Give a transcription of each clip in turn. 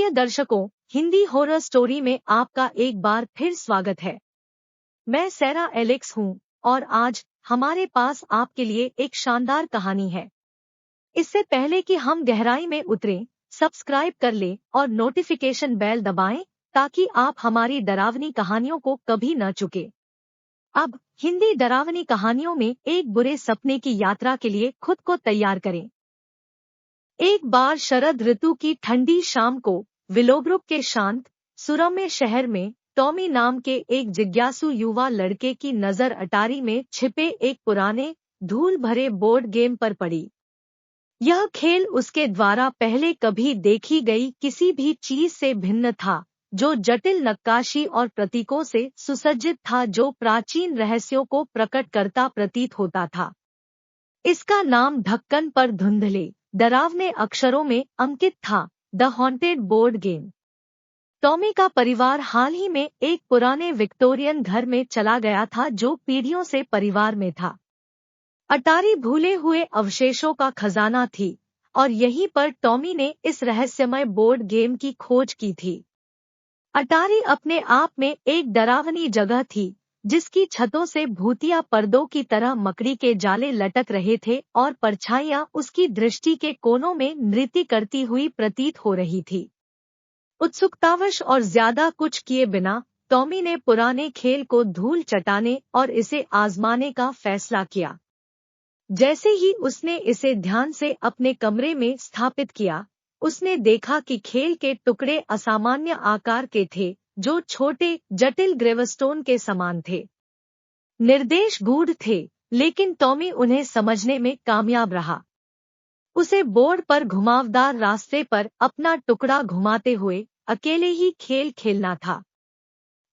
प्रिय दर्शकों, Hindi horror story में आपका एक बार फिर स्वागत है। मैं सैरा एलेक्स हूँ और आज हमारे पास आपके लिए एक शानदार कहानी है। इससे पहले कि हम गहराई में उतरें, सब्सक्राइब कर लें और नोटिफिकेशन बेल दबाएं ताकि आप हमारी डरावनी कहानियों को कभी न चुके। अब हिंदी डरावनी कहानियों में एक बुरे सपने की यात्रा के लिए खुद को तैयार करें। एक बार शरद ऋतु की ठंडी शाम को विलोब्रुक के शांत सुरम्य शहर में टॉमी नाम के एक जिज्ञासु युवा लड़के की नजर अटारी में छिपे एक पुराने धूल भरे बोर्ड गेम पर पड़ी। यह खेल उसके द्वारा पहले कभी देखी गई किसी भी चीज से भिन्न था, जो जटिल नक्काशी और प्रतीकों से सुसज्जित था, जो प्राचीन रहस्यों को प्रकट करता प्रतीत होता था। इसका नाम ढक्कन पर धुंधले डरावने अक्षरों में अंकित था, the haunted board game. Tommy का परिवार हाल ही में एक पुराने विक्टोरियन घर में चला गया था, जो पीढ़ियों से परिवार में था। अटारी भूले हुए अवशेषों का खजाना थी और यहीं पर टॉमी ने इस रहस्यमय बोर्ड गेम की खोज की थी। अटारी अपने आप में एक डरावनी जगह थी, जिसकी छतों से भूतिया पर्दों की तरह मकड़ी के जाले लटक रहे थे और परछाइयां उसकी दृष्टि के कोनों में नृत्य करती हुई प्रतीत हो रही थी। उत्सुकतावश और ज्यादा कुछ किए बिना टॉमी ने पुराने खेल को धूल चटाने और इसे आजमाने का फैसला किया। जैसे ही उसने इसे ध्यान से अपने कमरे में स्थापित किया, उसने देखा कि खेल के टुकड़े असामान्य आकार के थे, जो छोटे जटिल ग्रेवस्टोन के समान थे। निर्देश गूढ़ थे, लेकिन टॉमी उन्हें समझने में कामयाब रहा। उसे बोर्ड पर घुमावदार रास्ते पर अपना टुकड़ा घुमाते हुए अकेले ही खेल खेलना था।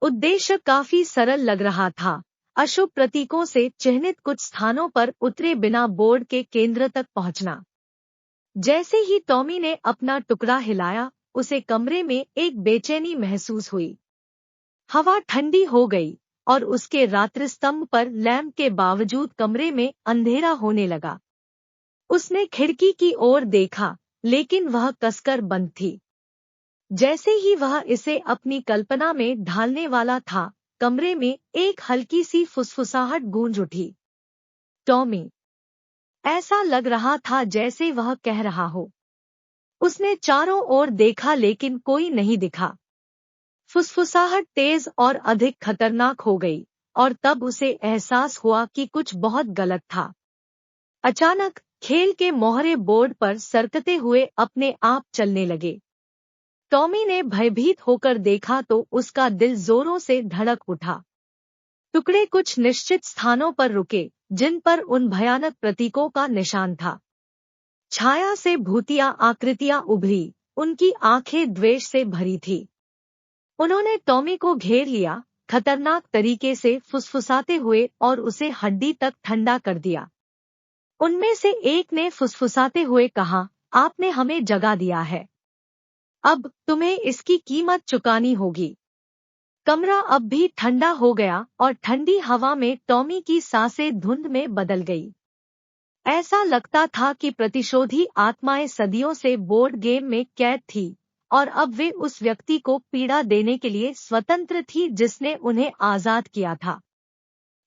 उद्देश्य काफी सरल लग रहा था, अशुभ प्रतीकों से चिह्नित कुछ स्थानों पर उतरे बिना बोर्ड के केंद्र तक पहुंचना। जैसे ही टॉमी ने अपना टुकड़ा हिलाया, उसे कमरे में एक बेचैनी महसूस हुई। हवा ठंडी हो गई और उसके रात्रिस्तंभ पर लैंप के बावजूद कमरे में अंधेरा होने लगा। उसने खिड़की की ओर देखा, लेकिन वह कसकर बंद थी। जैसे ही वह इसे अपनी कल्पना में ढालने वाला था, कमरे में एक हल्की सी फुसफुसाहट गूंज उठी। टॉमी। ऐसा लग रहा था जैसे वह कह रहा हो। उसने चारों ओर देखा, लेकिन कोई नहीं दिखा। फुसफुसाहट तेज और अधिक खतरनाक हो गई और तब उसे एहसास हुआ कि कुछ बहुत गलत था। अचानक खेल के मोहरे बोर्ड पर सरकते हुए अपने आप चलने लगे। टॉमी ने भयभीत होकर देखा तो उसका दिल जोरों से धड़क उठा। टुकड़े कुछ निश्चित स्थानों पर रुके, जिन पर उन भयानक प्रतीकों का निशान था। छाया से भूतिया आकृतियां उभरी, उनकी आंखें द्वेष से भरी थी। उन्होंने टॉमी को घेर लिया, खतरनाक तरीके से फुसफुसाते हुए, और उसे हड्डी तक ठंडा कर दिया। उनमें से एक ने फुसफुसाते हुए कहा, आपने हमें जगा दिया है। अब तुम्हें इसकी कीमत चुकानी होगी। कमरा अब भी ठंडा हो गया और ठंडी हवा में टॉमी की सांसें धुंध में बदल गई। ऐसा लगता था कि प्रतिशोधी आत्माएं सदियों से बोर्ड गेम में कैद थी और अब वे उस व्यक्ति को पीड़ा देने के लिए स्वतंत्र थी जिसने उन्हें आजाद किया था।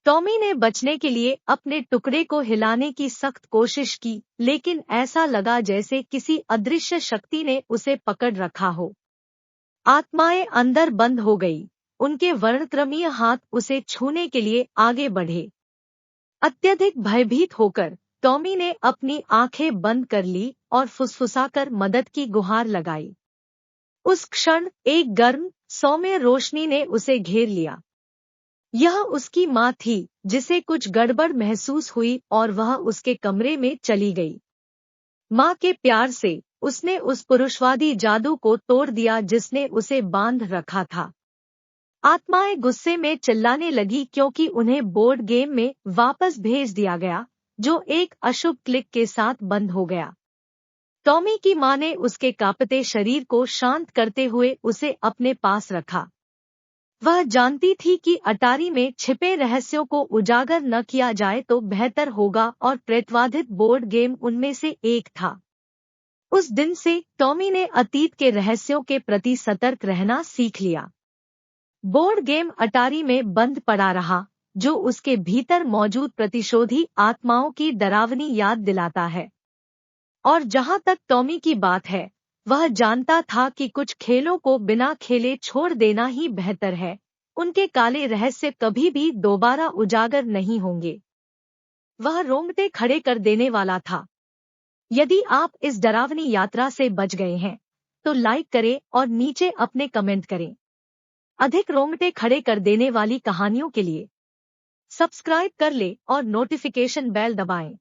टॉमी ने बचने के लिए अपने टुकड़े को हिलाने की सख्त कोशिश की, लेकिन ऐसा लगा जैसे किसी अदृश्य शक्ति ने उसे पकड़ रखा हो। आत्माएं अंदर बंद हो गई, उनके वर्णक्रमीय हाथ उसे छूने के लिए आगे बढ़े। अत्यधिक भयभीत होकर टॉमी ने अपनी आंखें बंद कर ली और फुसफुसाकर मदद की गुहार लगाई। उस क्षण एक गर्म, सौम्य रोशनी ने उसे घेर लिया। यह उसकी माँ थी, जिसे कुछ गड़बड़ महसूस हुई और वह उसके कमरे में चली गई। माँ के प्यार से उसने उस पुरुषवादी जादू को तोड़ दिया जिसने उसे बांध रखा था। आत्माएं गुस्से में चिल्लाने लगी क्योंकि उन्हें बोर्ड गेम में वापस भेज दिया गया, जो एक अशुभ क्लिक के साथ बंद हो गया। टॉमी की माँ ने उसके कांपते शरीर को शांत करते हुए उसे अपने पास रखा। वह जानती थी कि अटारी में छिपे रहस्यों को उजागर न किया जाए तो बेहतर होगा और प्रेतवाधित बोर्ड गेम उनमें से एक था। उस दिन से टॉमी ने अतीत के रहस्यों के प्रति सतर्क रहना सीख लिया। बोर्ड गेम अटारी में बंद पड़ा रहा, जो उसके भीतर मौजूद प्रतिशोधी आत्माओं की डरावनी याद दिलाता है। और जहां तक टॉमी की बात है, वह जानता था कि कुछ खेलों को बिना खेले छोड़ देना ही बेहतर है। उनके काले रहस्य कभी भी दोबारा उजागर नहीं होंगे। वह रोंगटे खड़े कर देने वाला था। यदि आप इस डरावनी यात्रा से बच गए हैं, तो लाइक करें और नीचे अपने कमेंट करें। अधिक रोंगटे खड़े कर देने वाली कहानियों के लिए सब्सक्राइब कर ले और नोटिफिकेशन बेल दबाएं।